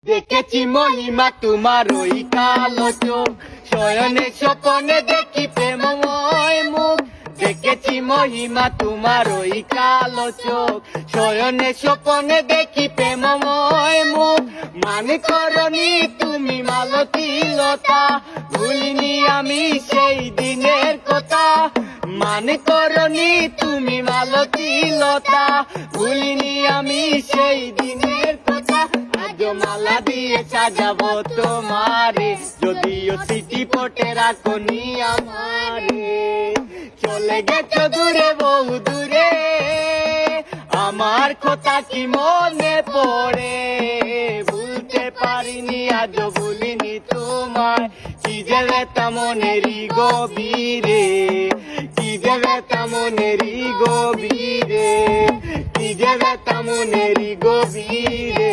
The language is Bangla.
দেখেছি মহিমা তোমার ওই কালো চোখ, শয়নে স্বপনে দেখি প্রেমময় মুখ। দেখেছি মহিমা তোমার ওই কালো চোখ, শয়নে স্বপনে দেখি প্রেমময় মুখ। মানে করনি তুমি মালতী লতা, ভুলিনি আমি সেই দিনের কথা। মানে করনি তুমি মালতী লতা, ভুলিনি আমি সেই দিনের কথা। আজ মালা দিয়ে সাজাবো তোমারে, যদিও স্মৃতি পটে রাখনি আমারে। চলে গেছো দূরে বহু দূরে, আমার কথা কি মনে পড়ে। ভুলতে পারিনি আজও ভুলিনি তোমায়, কি যে ব্যথা মনেরই গভীরে, কি যে ব্যথা মনেরই গভীরে, কি যে ব্যথা মনেরই গভীরে।